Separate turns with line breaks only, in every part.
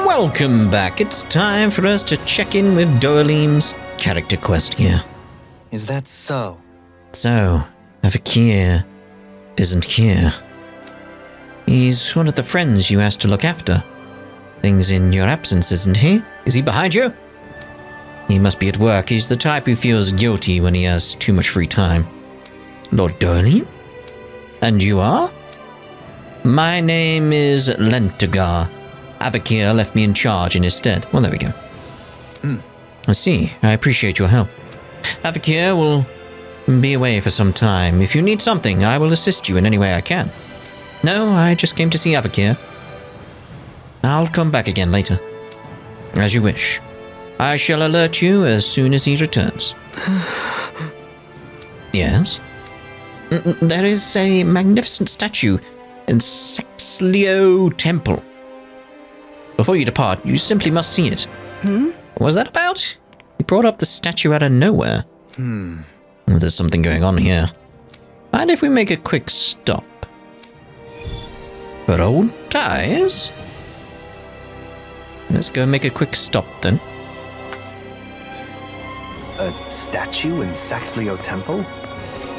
Welcome back. It's time for us to check in with Dohalim's character quest here.
Is that so?
So, Avakir isn't here. He's one of the friends you asked to look after. Things in your absence, isn't he? Is he behind you? He must be at work. He's the type who feels guilty when he has too much free time. Lord Dohalim? And you are? My name is Lentagar. Avakir left me in charge in his stead. Well, there we go. I see. I appreciate your help. Avakir will be away for some time. If you need something, I will assist you in any way I can. No, I just came to see Avakir. I'll come back again later. As you wish. I shall alert you as soon as he returns. Yes? There is a magnificent statue in Saxlio Temple. Before you depart, you simply must see it. What was that about? He brought up the statue out of nowhere. There's something going on here. Mind if we make a quick stop? For old ties? Let's go make a quick stop then.
A statue in Saxlio Temple?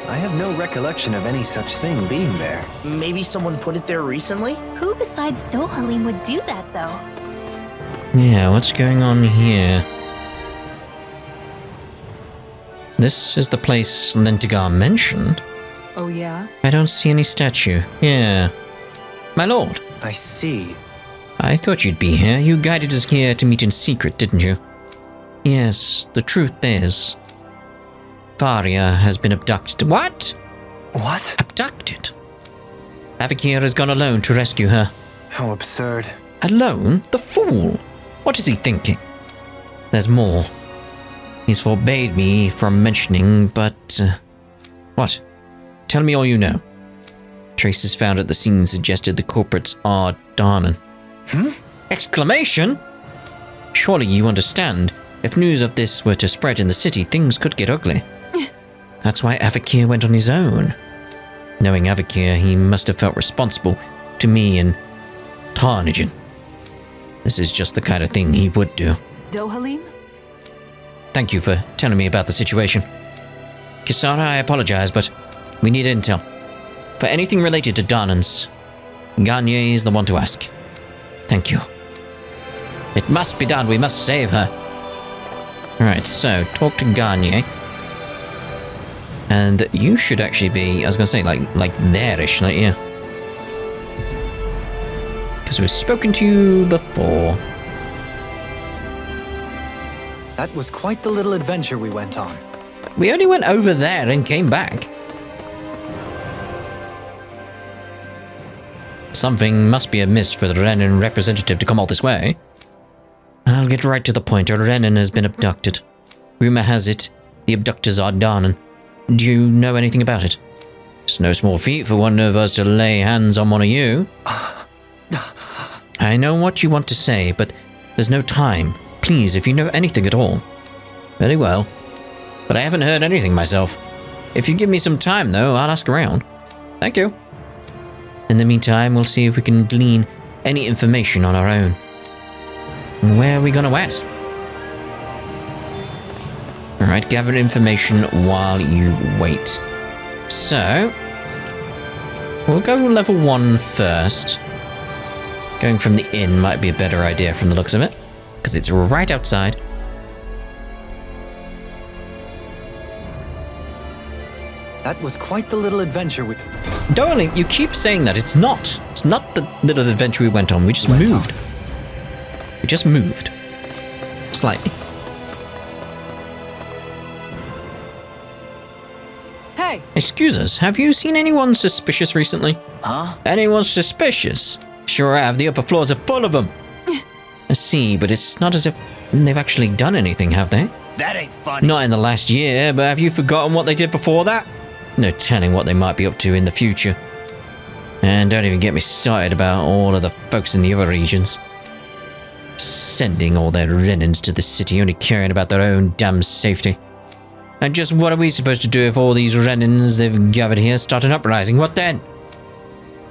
I have no recollection of any such thing being there.
Maybe someone put it there recently?
Who besides Dohalim would do that, though?
Yeah, what's going on here? This is the place Lentagar mentioned.
Oh, yeah?
I don't see any statue. Yeah. My lord.
I see.
I thought you'd be here. You guided us here to meet in secret, didn't you? Yes, the truth is, Varia has been abducted. What?
What?
Abducted? Avakir has gone alone to rescue her.
How absurd.
Alone? The fool! What is he thinking? There's more. He's forbade me from mentioning, but... what? Tell me all you know. Traces found at the scene suggested the culprits are Darnan. Exclamation! Surely you understand. If news of this were to spread in the city, things could get ugly. That's why Avakir went on his own. Knowing Avakir, he must have felt responsible to me and Tarnijin. This is just the kind of thing he would do.
Dohalim?
Thank you for telling me about the situation. Kisara, I apologize, but we need intel. For anything related to Darnans, Gagne is the one to ask. Thank you. It must be done. We must save her. Alright, so talk to Gagne. And you should actually be, I was going to say, like there-ish, like, yeah. Because we've spoken to you before.
That was quite the little adventure we went on.
We only went over there and came back. Something must be amiss for the Renan representative to come all this way. I'll get right to the point. Renan has been abducted. Rumor has it, the abductors are Darnan. Do you know anything about it? It's no small feat for one of us to lay hands on one of you. I know what you want to say, but there's no time. Please, if you know anything at all. Very well. But I haven't heard anything myself. If you give me some time, though, I'll ask around. Thank you. In the meantime, we'll see if we can glean any information on our own. Where are we going to ask? Alright, gather information while you wait. So, we'll go level 1 first. Going from the inn might be a better idea from the looks of it, because it's right outside.
That was quite the little adventure we...
Darling, you keep saying that. It's not. It's not the little adventure we went on. We just moved. We just moved. Slightly.
Hey!
Excuse us, have you seen anyone suspicious recently?
Huh?
Anyone suspicious? Sure have, the upper floors are full of them. I see, but it's not as if they've actually done anything, have they?
That ain't funny.
Not in the last year, but have you forgotten what they did before that? No telling what they might be up to in the future. And don't even get me started about all of the folks in the other regions. Sending all their Renans to the city, only caring about their own damn safety. And just what are we supposed to do if all these Renans they've gathered here start an uprising? What then?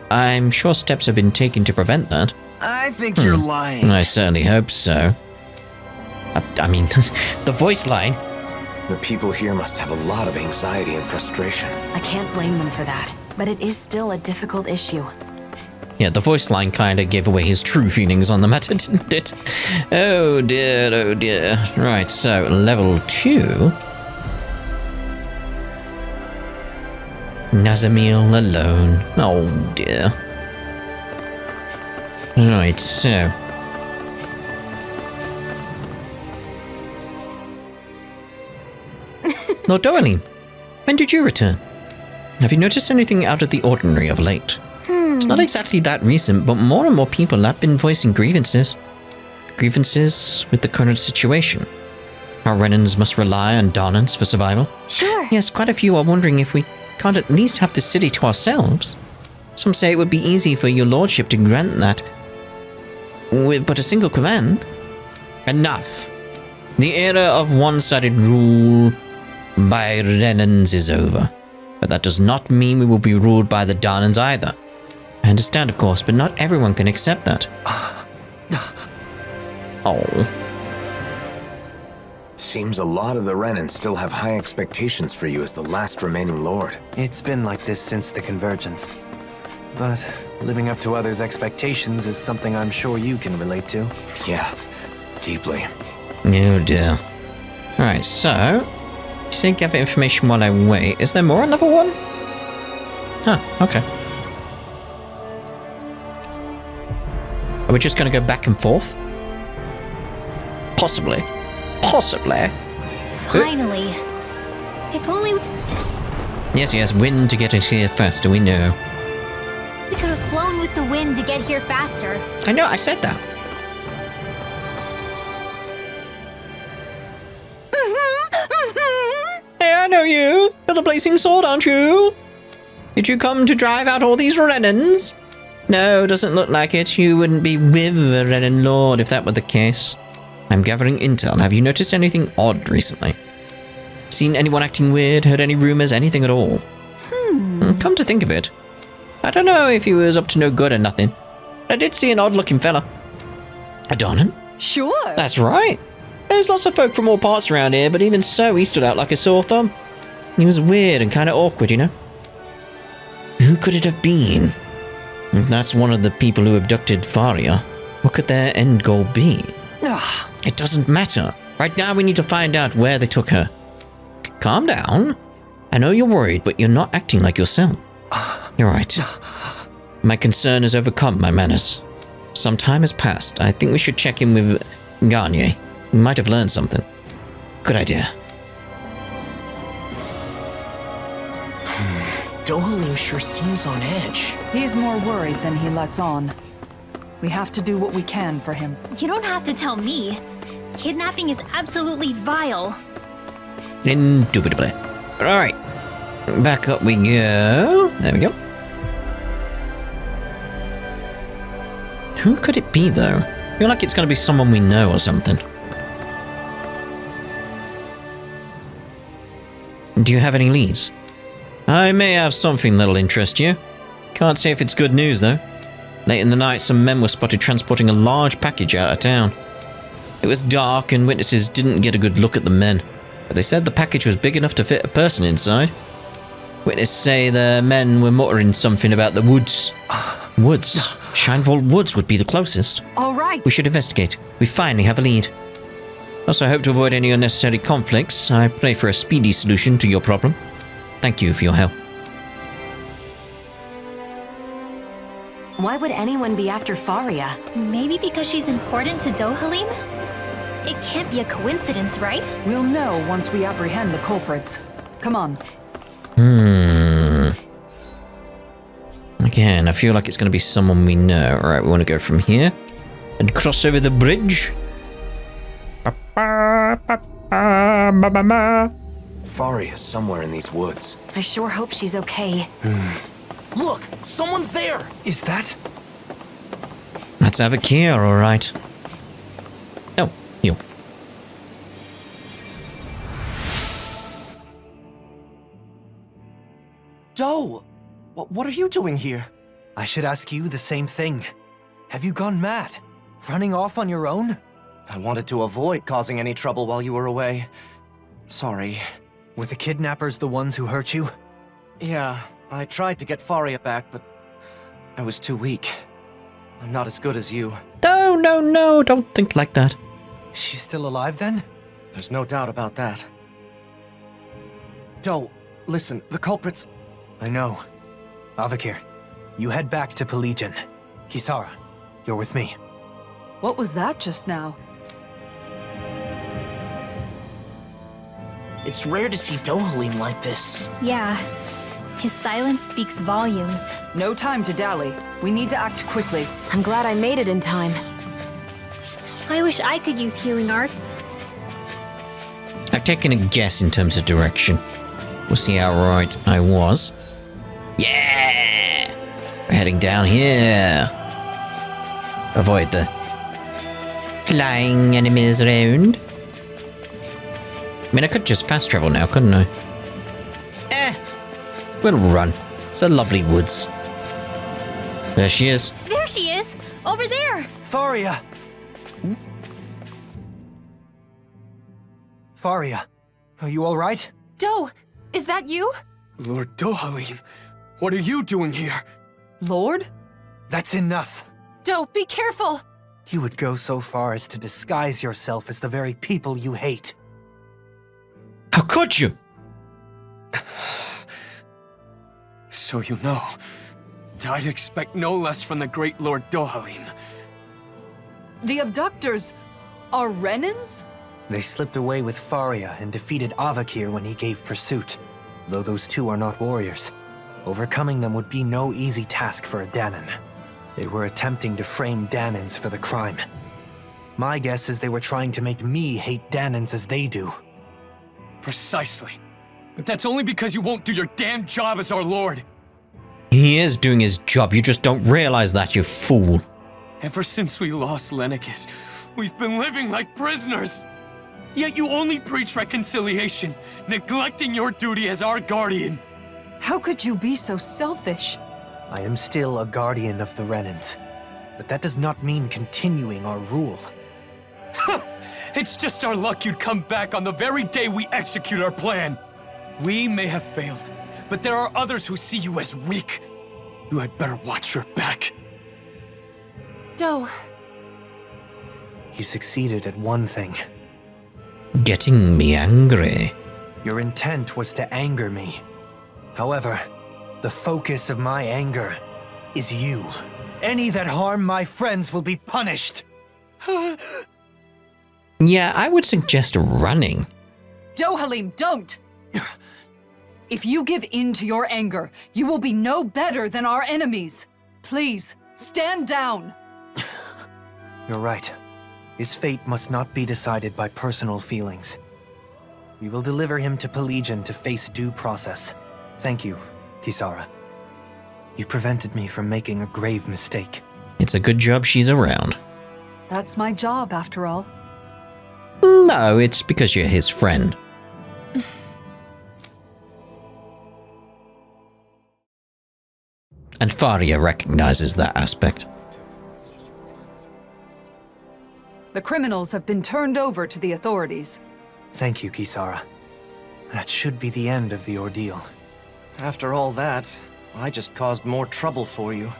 I'm sure steps have been taken to prevent that.
I think you're lying.
I certainly hope so. I mean, the voice line.
The people here must have a lot of anxiety and frustration.
I can't blame them for that, but it is still a difficult issue.
Yeah, the voice line kind of gave away his true feelings on the matter, didn't it? Oh dear, oh dear. Right, so level 2. Nazamil alone. Oh dear. Right, so. Lord Dohalim, when did you return? Have you noticed anything out of the ordinary of late? It's not exactly that recent, but more and more people have been voicing grievances. Grievances with the current situation. Our Renans must rely on Donans for survival.
Sure.
Yes, quite a few are wondering if we can't at least have the city to ourselves. Some say it would be easy for your lordship to grant that with but a single command. Enough. The era of one-sided rule by Renans is over. But that does not mean we will be ruled by the Donans either. I understand, of course, but not everyone can accept that. Oh.
Seems a lot of the Renans still have high expectations for you as the last remaining lord.
It's been like this since the convergence. But living up to others' expectations is something I'm sure you can relate to.
Yeah, deeply.
Oh dear. Alright, so... You say gather information while I wait. Is there more on level 1? Huh, okay. Are we just going to go back and forth? Possibly. Possibly.
Finally. If only
Yes, wind to get us here faster, we know.
we could have flown with the wind to get here faster.
I know, I said that. Hey, I know you. You're the Blazing Sword, aren't you? Did you come to drive out all these Renans? No, doesn't look like it. You wouldn't be with a Renan Lord if that were the case. I'm gathering intel. Have you noticed anything odd recently? Seen anyone acting weird? Heard any rumors? Anything at all? Come to think of it, I don't know if he was up to no good or nothing. I did see an odd-looking fella. A Donan?
Sure.
That's right. There's lots of folk from all parts around here, but even so, he stood out like a sore thumb. He was weird and kind of awkward, you know? Who could it have been? If that's one of the people who abducted Faria, what could their end goal be? It doesn't matter. Right now, we need to find out where they took her. Calm down. I know you're worried, but you're not acting like yourself. You're right. My concern has overcome my manners. Some time has passed. I think we should check in with Garnier. We might have learned something. Good idea.
Dohalim sure seems on edge.
He's more worried than he lets on. We have to do what we can for him.
You don't have to tell me. Kidnapping is absolutely vile.
Indubitably. Alright. Back up we go. There we go. Who could it be, though? I feel like it's going to be someone we know or something. Do you have any leads? I may have something that'll interest you. Can't say if it's good news, though. Late in the night, some men were spotted transporting a large package out of town. It was dark and witnesses didn't get a good look at the men, but they said the package was big enough to fit a person inside. Witnesses say the men were muttering something about the woods. Woods? Shinevault Woods would be the closest.
All right.
We should investigate. We finally have a lead. Also, I hope to avoid any unnecessary conflicts. I pray for a speedy solution to your problem. Thank you for your help.
Why would anyone be after Faria?
Maybe because she's important to Dohalim? It can't be a coincidence, right?
We'll know once we apprehend the culprits. Come on.
Again, I feel like it's going to be someone we know. Alright, we want to go from here and cross over the bridge.
Faria is somewhere in these woods.
I sure hope she's okay.
Look, someone's there.
Is that?
Let's have a key, alright. Oh, you.
Doe! What are you doing here? I should ask you the same thing. Have you gone mad? Running off on your own?
I wanted to avoid causing any trouble while you were away. Sorry.
Were the kidnappers the ones who hurt you?
Yeah, I tried to get Faria back, but I was too weak. I'm not as good as you.
No, no, no, don't think like that.
She's still alive then?
There's no doubt about that. Doe, listen, the culprits...
I know. Avakir, you head back to Pelegion. Kisara, you're with me.
What was that just now?
It's rare to see Dohalim like this.
Yeah. His silence speaks volumes.
No time to dally. We need to act quickly.
I'm glad I made it in time.
I wish I could use healing arts.
I've taken a guess in terms of direction. We'll see how right I was. Yeah! We're heading down here. Avoid the flying enemies around. I mean, I could just fast travel now, couldn't I? We'll run. It's a lovely woods. There she is.
There she is! Over there!
Faria! Faria, are you alright?
Doe, is that you?
Lord Dohalim, what are you doing here?
Lord?
That's enough.
Doe, be careful!
You would go so far as to disguise yourself as the very people you hate.
How could you?
So you know, I'd expect no less from the great Lord Dohalim.
The abductors are Renans?
They slipped away with Faria and defeated Avakir when he gave pursuit. Though those two are not warriors, overcoming them would be no easy task for a Danan. They were attempting to frame Danans for the crime. My guess is they were trying to make me hate Danans as they do.
Precisely. But that's only because you won't do your damn job as our lord.
He is doing his job, you just don't realize that, you fool.
Ever since we lost Lenicus, we've been living like prisoners. Yet you only preach reconciliation, neglecting your duty as our guardian.
How could you be so selfish?
I am still a guardian of the Renans, but that does not mean continuing our rule.
It's just our luck you'd come back on the very day we execute our plan. We may have failed, but there are others who see you as weak. You had better watch your back.
Doe.
You succeeded at one thing.
Getting me angry.
Your intent was to anger me. However, the focus of my anger is you. Any that harm my friends will be punished.
Yeah, I would suggest running.
Dohalim, don't! If you give in to your anger, you will be no better than our enemies. Please, stand down.
You're right. His fate must not be decided by personal feelings. We will deliver him to Pelegion to face due process. Thank you, Kisara. You prevented me from making a grave mistake.
It's a good job she's around.
That's my job, after all.
No, it's because you're his friend. And Faria recognizes that aspect.
The criminals have been turned over to the authorities.
Thank you, Kisara. That should be the end of the ordeal.
After all that, I just caused more trouble for you.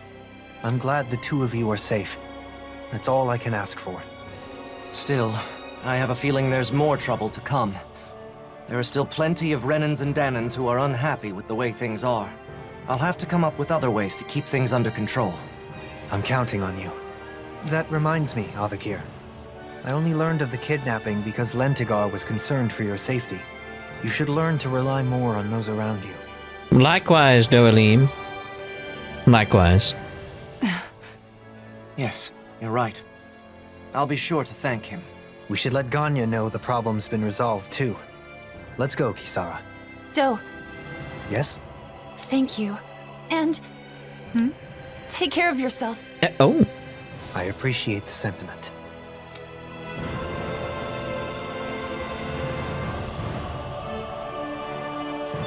I'm glad the two of you are safe. That's all I can ask for.
Still, I have a feeling there's more trouble to come. There are still plenty of Renans and Danans who are unhappy with the way things are. I'll have to come up with other ways to keep things under control.
I'm counting on you. That reminds me, Avakir. I only learned of the kidnapping because Lentigar was concerned for your safety. You should learn to rely more on those around you.
Likewise, Dohalim. Likewise.
Yes, you're right. I'll be sure to thank him.
We should let Ganya know the problem's been resolved, too. Let's go, Kisara.
Doe,
Yes?
thank you. And... take care of yourself.
Oh.
I appreciate the sentiment.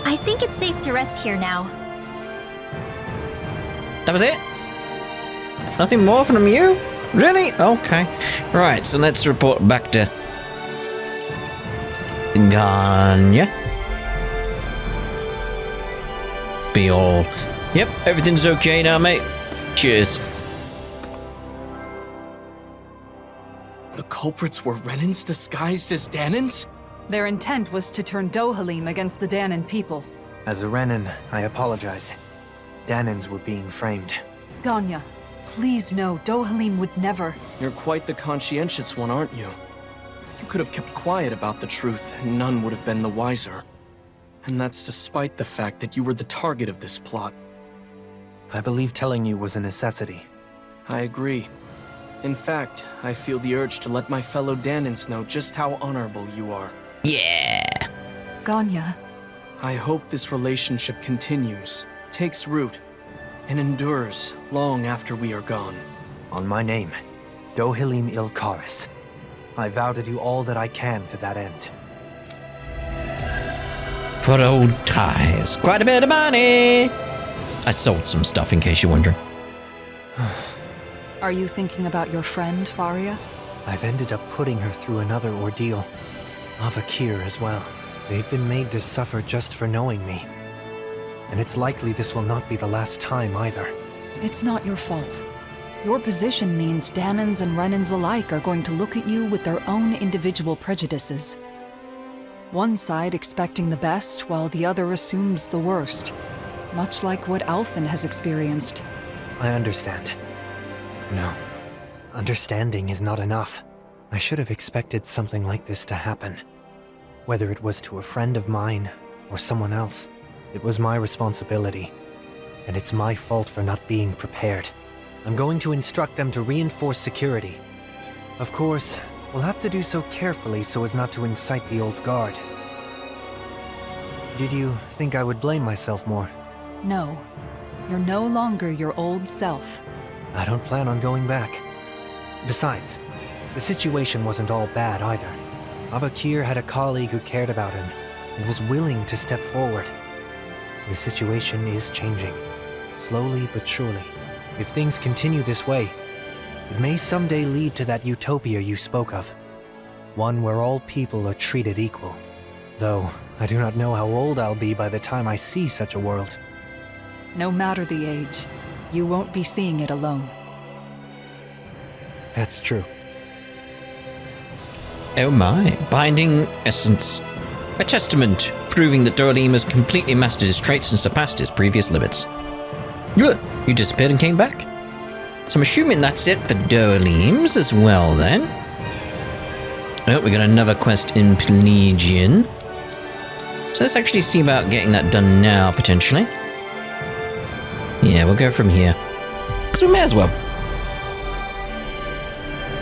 I think it's safe to rest here now.
That was it? Nothing more from you? Really? Okay. Right, so let's report back to Ganya. Be all. Yep, everything's okay now, mate. Cheers.
The culprits were Renans disguised as Danans?
Their intent was to turn Dohalim against the Danan people.
As a Renan, I apologize. Danans were being framed.
Ganya, please know Dohalim would never.
You're quite the conscientious one, aren't you? You could have kept quiet about the truth, and none would have been the wiser. And that's despite the fact that you were the target of this plot.
I believe telling you was a necessity.
I agree. In fact, I feel the urge to let my fellow Danans know just how honorable you are.
Yeah.
Ganya,
I hope this relationship continues, takes root, and endures long after we are gone.
On my name, Dohalim Ilkaris. I vow to do all that I can to that end.
For old ties. Quite a bit of money. I sold some stuff in case you're wondering.
are you thinking about your friend, Faria?
I've ended up putting her through another ordeal. Avakir as well. They've been made to suffer just for knowing me. And it's likely this will not be the last time either.
It's not your fault. Your position means Danans and Renans alike are going to look at you with their own individual prejudices. One side expecting the best, while the other assumes the worst. Much like what Alphen has experienced.
I understand. No. Understanding is not enough. I should have expected something like this to happen. Whether it was to a friend of mine, or someone else, it was my responsibility. And it's my fault for not being prepared. I'm going to instruct them to reinforce security. Of course, we'll have to do so carefully so as not to incite the old guard. Did you think I would blame myself more?
No. You're no longer your old self.
I don't plan on going back. Besides, the situation wasn't all bad either. Avakir had a colleague who cared about him, and was willing to step forward. The situation is changing, slowly but surely. If things continue this way, it may someday lead to that utopia you spoke of. One where all people are treated equal. Though, I do not know how old I'll be by the time I see such a world.
No matter the age, you won't be seeing it alone.
That's true.
Oh my. Binding essence. A testament proving that Dohalim has completely mastered his traits and surpassed his previous limits. Ugh, you disappeared and came back. So I'm assuming that's it for Dohalims as well then. Oh, we got another quest in Pelagian. So let's actually see about getting that done now, potentially. Yeah, we'll go from here. Because we may as well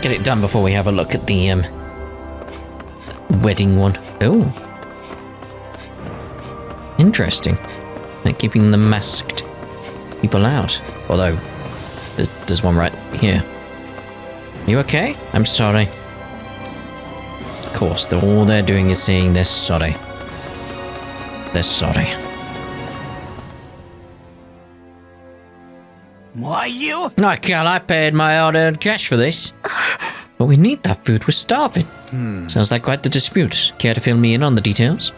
get it done before we have a look at the wedding one. Oh. Interesting. They're keeping the masked people out. Although, there's one right here. You okay? I'm sorry. Of course, all they're doing is saying they're sorry. They're sorry.
Why you?
Not Cal, I paid my hard-earned cash for this. But we need that food, we're starving. Sounds like quite the dispute. Care to fill me in on the details?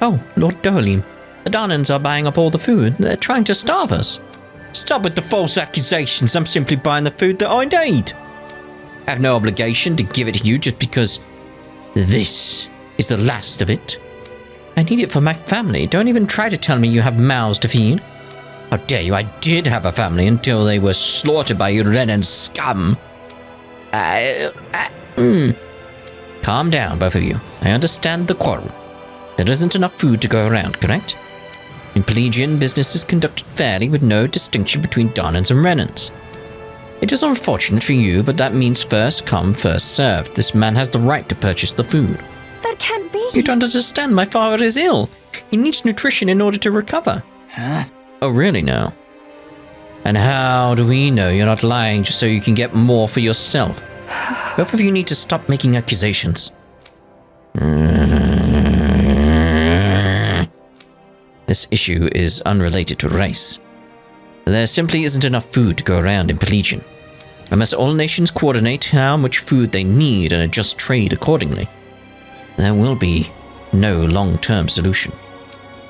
Oh, Lord Dohalim. The Danans are buying up all the food. They're trying to starve us. Stop with the false accusations. I'm simply buying the food that I need. I have no obligation to give it to you just because this is the last of it. I need it for my family. Don't even try to tell me you have mouths to feed. How dare you? I did have a family until they were slaughtered by you Renan scum. Calm down, both of you. I understand the quarrel. There isn't enough food to go around, correct? In Pelagian, business is conducted fairly with no distinction between Danans and Renans. It is unfortunate for you, but that means first come, first served. This man has the right to purchase the food.
That can't be.
You don't understand. My father is ill. He needs nutrition in order to recover.
Huh?
Oh, really now? And how do we know you're not lying just so you can get more for yourself? Both of you need to stop making accusations. This issue is unrelated to race. There simply isn't enough food to go around in Pelagian. Unless all nations coordinate how much food they need and adjust trade accordingly, there will be no long-term solution.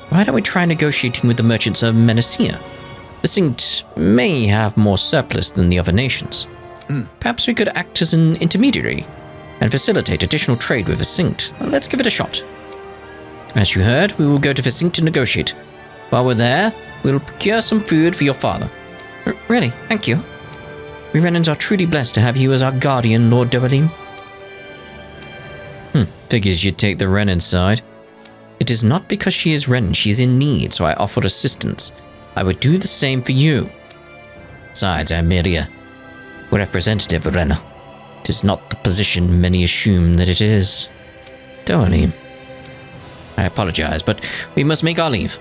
Why don't we try negotiating with the merchants of Menacea? Vercinct may have more surplus than the other nations. Perhaps we could act as an intermediary and facilitate additional trade with Vercinct. Let's give it a shot. As you heard, we will go to Vercinct to negotiate. While we're there, we'll procure some food for your father. Really, thank you. We Renans are truly blessed to have you as our guardian, Lord Dohalim. Figures you'd take the Renan side. It is not because she is Renan, she is in need, so I offered assistance. I would do the same for you. Besides, I am merely a representative of Renan. It is not the position many assume that it is. Dohalim. I apologize, but we must make our leave.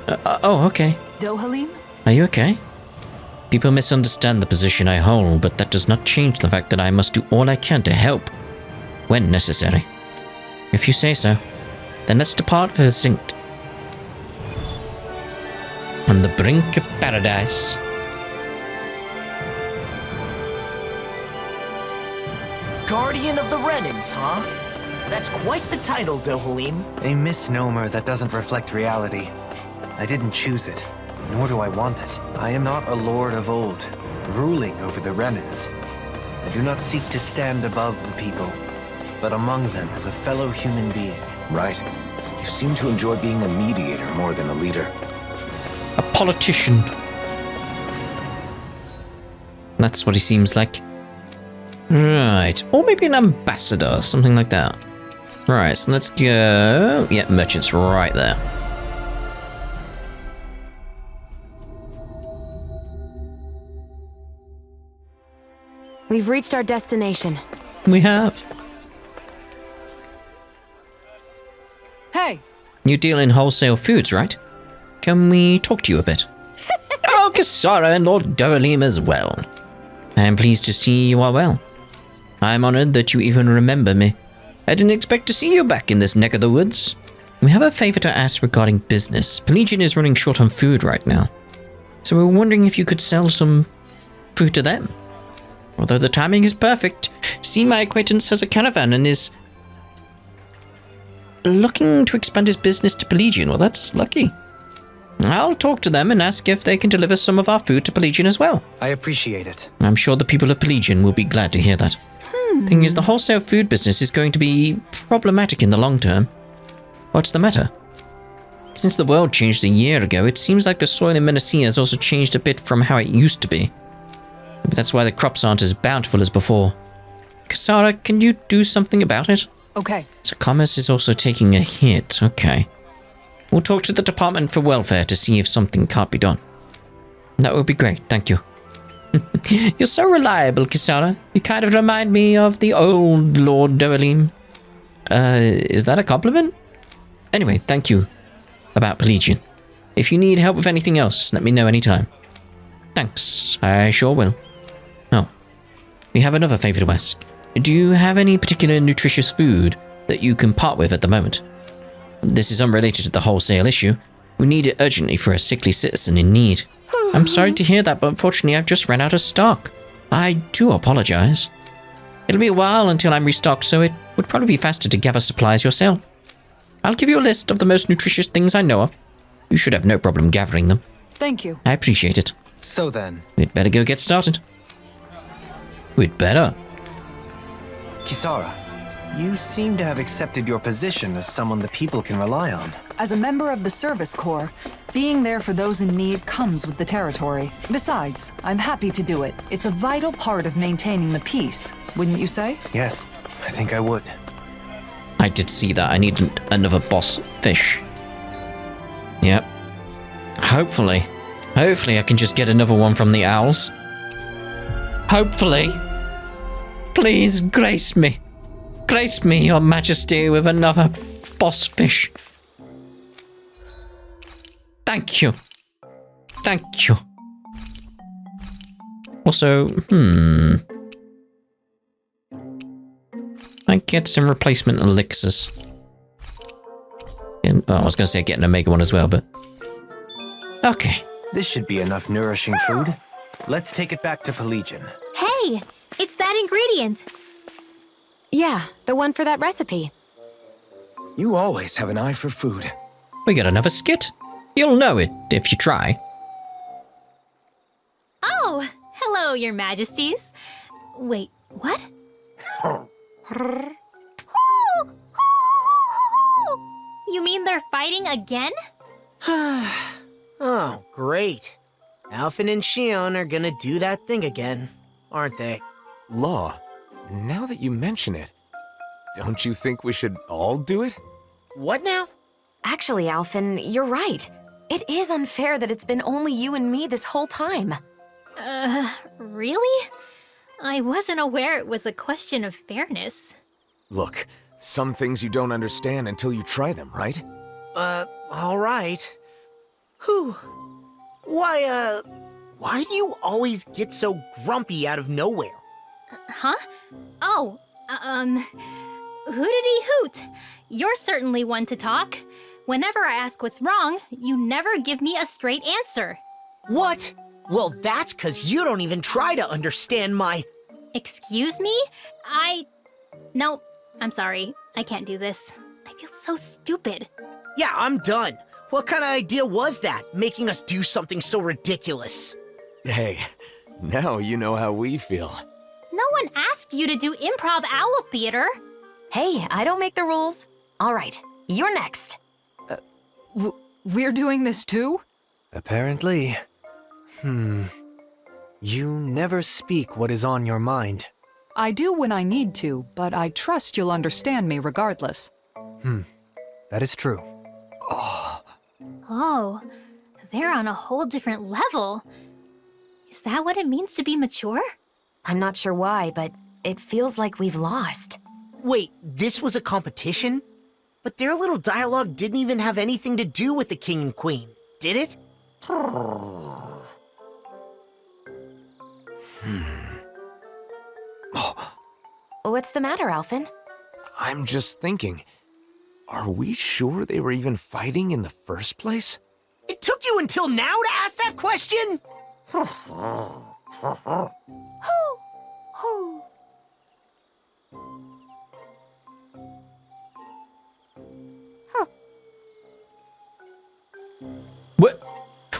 Okay.
Dohalim?
Are you okay? People misunderstand the position I hold, but that does not change the fact that I must do all I can to help, when necessary. If you say so, then let's depart for Vercinct. On the brink of paradise.
Guardian of the Renans, huh? That's quite the title, Dohalim.
A misnomer that doesn't reflect reality. I didn't choose it, nor do I want it. I am not a lord of old, ruling over the Renans. I do not seek to stand above the people, but among them as a fellow human being.
Right. You seem to enjoy being a mediator more than a leader.
A politician. That's what he seems like. Right. Or maybe an ambassador, something like that. Right, so let's go... Yeah, merchant's right there.
We've reached our destination.
We have.
Hey!
You deal in wholesale foods, right? Can we talk to you a bit? Oh, Kisara and Lord Dohalim as well. I am pleased to see you are well. I am honored that you even remember me. I didn't expect to see you back in this neck of the woods. We have a favor to ask regarding business. Pelagian is running short on food right now, so we're wondering if you could sell some food to them. Although the timing is perfect, see, my acquaintance has a caravan and is looking to expand his business to Pelagian. Well, that's lucky. I'll talk to them and ask if they can deliver some of our food to Pelagian as well.
I appreciate it.
I'm sure the people of Pelagian will be glad to hear that. Thing is, the wholesale food business is going to be problematic in the long term. What's the matter? Since the world changed a year ago, it seems like the soil in Menacea has also changed a bit from how it used to be. Maybe that's why the crops aren't as bountiful as before. Kisara, can you do something about it?
Okay.
So commerce is also taking a hit. Okay. We'll talk to the Department for Welfare to see if something can't be done. That would be great, thank you. You're so reliable, Kisara. You kind of remind me of the old Lord Dohalim. Is that a compliment? Anyway, thank you about Pelagian. If you need help with anything else, let me know anytime. Thanks, I sure will. Oh, we have another favor to ask. Do you have any particular nutritious food that you can part with at the moment? This is unrelated to the wholesale issue. We need it urgently for a sickly citizen in need. I'm sorry to hear that, but unfortunately I've just run out of stock. I do apologize. It'll be a while until I'm restocked, so it would probably be faster to gather supplies yourself. I'll give you a list of the most nutritious things I know of. You should have no problem gathering them.
Thank you.
I appreciate it.
So then...
We'd better go get started. We'd better.
Kisara, you seem to have accepted your position as someone the people can rely on.
As a member of the Service Corps, being there for those in need comes with the territory. Besides, I'm happy to do it. It's a vital part of maintaining the peace, wouldn't you say?
Yes, I think I would.
I did see that. I need another boss fish. Yep. Hopefully I can just get another one from the owls. Hopefully. Please grace me. Grace me, Your Majesty, with another boss fish. Thank you. Thank you. Also, I get some replacement elixirs. I was going to say get an Omega one as well, but... Okay.
This should be enough nourishing food. Let's take it back to Pelagian.
Hey, Hey, it's that ingredient.
Yeah, the one for that recipe.
You always have an eye for food.
We got another skit. You'll know it if you try.
Oh, hello, your majesties. Wait, what? You mean they're fighting again?
Oh, great. Alphen and Shion are gonna do that thing again, aren't they?
Law, now that you mention it, don't you think we should all do it?
What now?
Actually, Alphen, you're right. It is unfair that it's been only you and me this whole time.
Really? I wasn't aware it was a question of fairness.
Look, some things you don't understand until you try them, right?
All right. Whew. Why do you always get so grumpy out of nowhere?
Huh? Oh, hootity hoot. You're certainly one to talk. Whenever I ask what's wrong, you never give me a straight answer.
What? Well, that's 'cause you don't even try to understand my...
Excuse me? No, I'm sorry. I can't do this. I feel so stupid.
Yeah, I'm done. What kind of idea was that, making us do something so ridiculous?
Hey, now you know how we feel.
No one asked you to do improv owl theater.
Hey, I don't make the rules. All right, you're next.
We're doing this too?
Apparently. You never speak what is on your mind.
I do when I need to, but I trust you'll understand me regardless.
That is true.
Oh, they're on a whole different level. Is that what it means to be mature?
I'm not sure why, but it feels like we've lost.
Wait, this was a competition? But their little dialogue didn't even have anything to do with the king and queen, did it?
What's the matter, Alphen?
I'm just thinking, are we sure they were even fighting in the first place?
It took you until now to ask that question?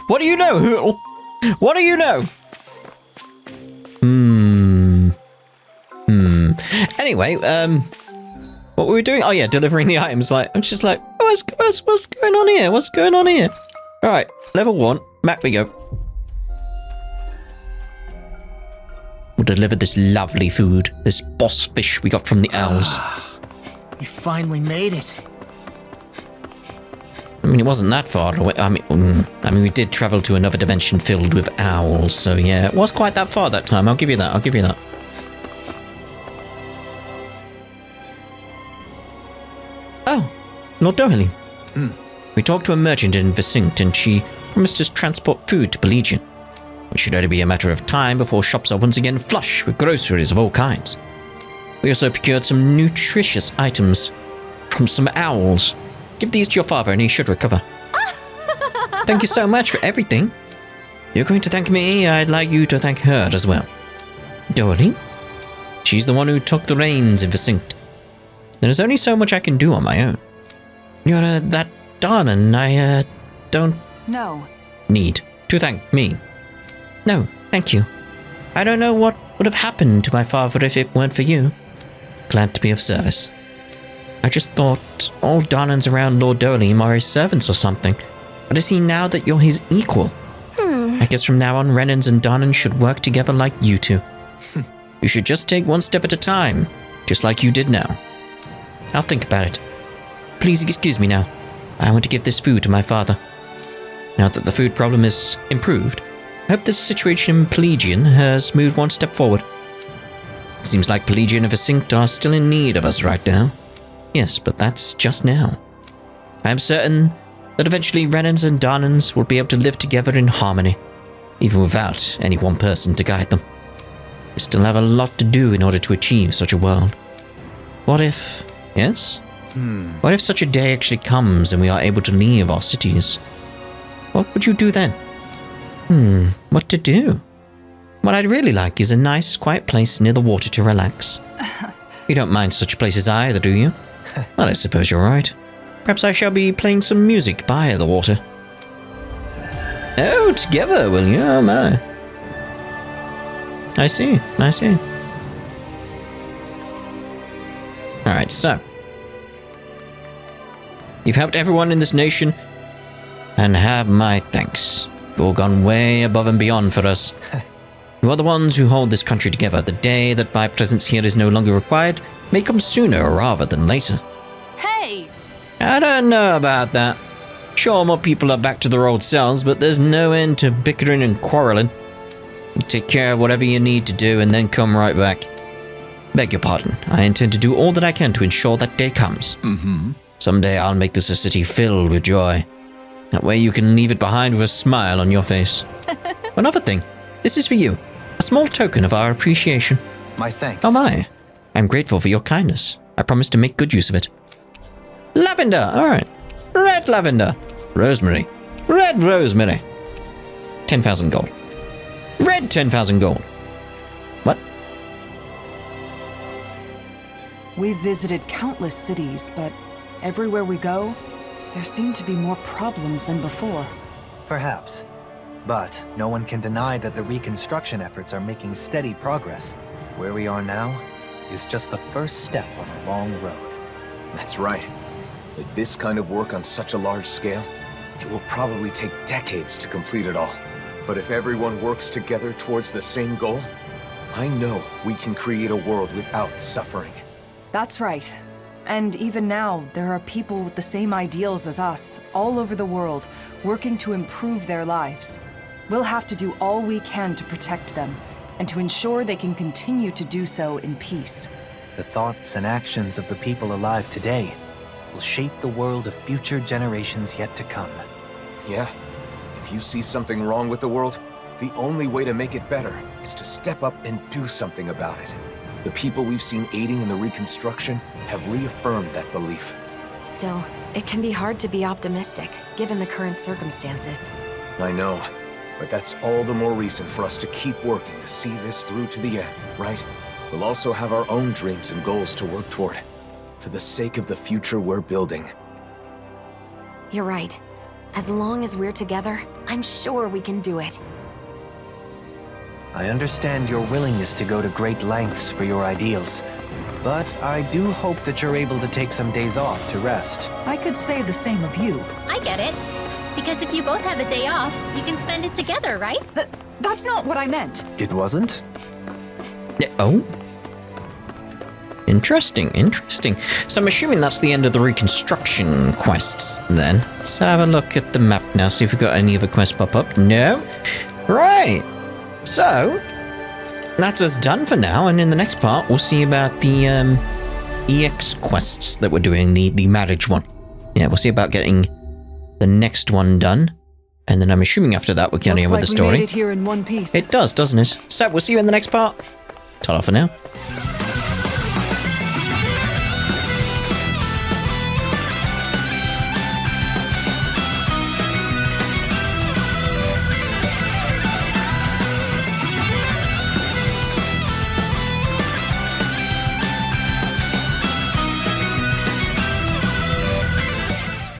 What do you know, Hootle? What do you know? Anyway, what were we doing? Oh yeah, delivering the items. I'm just like, what's going on here? What's going on here? All right, level 1, map we go. We'll deliver this lovely food, this boss fish we got from the owls.
We finally made it.
I mean, it wasn't that far away. I mean, we did travel to another dimension filled with owls, so yeah, it was quite that far that time. I'll give you that. I'll give you that. Oh, Lord Dohalim. We talked to a merchant in Visinct, and she promised us transport food to Pelagian. It should only be a matter of time before shops are once again flush with groceries of all kinds. We also procured some nutritious items from some owls. Give these to your father and he should recover. Thank you so much for everything. You're going to thank me, I'd like you to thank her as well. Dohalim? She's the one who took the reins in Visinct. There's only so much I can do on my own. You're that darling, I don't...
No.
Need to thank me. No, thank you. I don't know what would have happened to my father if it weren't for you. Glad to be of service. I just thought all Darnans around Lord Dohalim are his servants or something. But I see now that you're his equal. I guess from now on, Renans and Darnans should work together like you two. You should just take one step at a time, just like you did now. I'll think about it. Please excuse me now. I want to give this food to my father. Now that the food problem is improved, I hope this situation in Pelagian has moved one step forward. It seems like Pelagian and Visinct are still in need of us right now. Yes, but that's just now. I am certain that eventually Renans and Darnans will be able to live together in harmony, even without any one person to guide them. We still have a lot to do in order to achieve such a world. What if... Yes? What if such a day actually comes and we are able to leave our cities? What would you do then? What to do? What I'd really like is a nice, quiet place near the water to relax. You don't mind such places either, do you? Well, I suppose you're right. Perhaps I shall be playing some music by the water. Oh, together, will you? Oh, my. I see. Alright, so. You've helped everyone in this nation, and have my thanks. You've all gone way above and beyond for us. You are the ones who hold this country together. The day that my presence here is no longer required may come sooner rather than later.
Hey!
I don't know about that. Sure, more people are back to their old selves, but there's no end to bickering and quarreling. You take care of whatever you need to do and then come right back. Beg your pardon. I intend to do all that I can to ensure that day comes. Someday I'll make this a city filled with joy. That way you can leave it behind with a smile on your face. Another thing. This is for you. A small token of our appreciation.
My thanks.
Oh my. I'm grateful for your kindness. I promise to make good use of it. Lavender! Alright. Red lavender. Rosemary. Red rosemary. 10,000 gold. Red 10,000 gold. What?
We've visited countless cities, but everywhere we go, there seem to be more problems than before.
Perhaps. But no one can deny that the reconstruction efforts are making steady progress. Where we are now is just the first step on a long road.
That's right. With this kind of work on such a large scale, it will probably take decades to complete it all. But if everyone works together towards the same goal, I know we can create a world without suffering.
That's right. And even now, there are people with the same ideals as us, all over the world, working to improve their lives. We'll have to do all we can to protect them, and to ensure they can continue to do so in peace.
The thoughts and actions of the people alive today will shape the world of future generations yet to come.
Yeah. If you see something wrong with the world, the only way to make it better is to step up and do something about it. The people we've seen aiding in the reconstruction have reaffirmed that belief.
Still, it can be hard to be optimistic, given the current circumstances.
I know, but that's all the more reason for us to keep working to see this through to the end, right? We'll also have our own dreams and goals to work toward, for the sake of the future we're building.
You're right. As long as we're together, I'm sure we can do it.
I understand your willingness to go to great lengths for your ideals, but I do hope that you're able to take some days off to rest.
I could say the same of you.
I get it. Because if you both have a day off, you can spend it together, right?
That's not what I meant.
It wasn't?
Oh? Interesting. So I'm assuming that's the end of the reconstruction quests then. Let's have a look at the map now, see if we've got any other quests pop up. No? Right. So, that's us done for now, and in the next part we'll see about the EX quests that we're doing, the marriage one. Yeah, we'll see about getting the next one done, and then I'm assuming after that we're carrying on with the story.
We made it here in one piece.
It does, doesn't it? So, we'll see you in the next part. Ta-ra for now.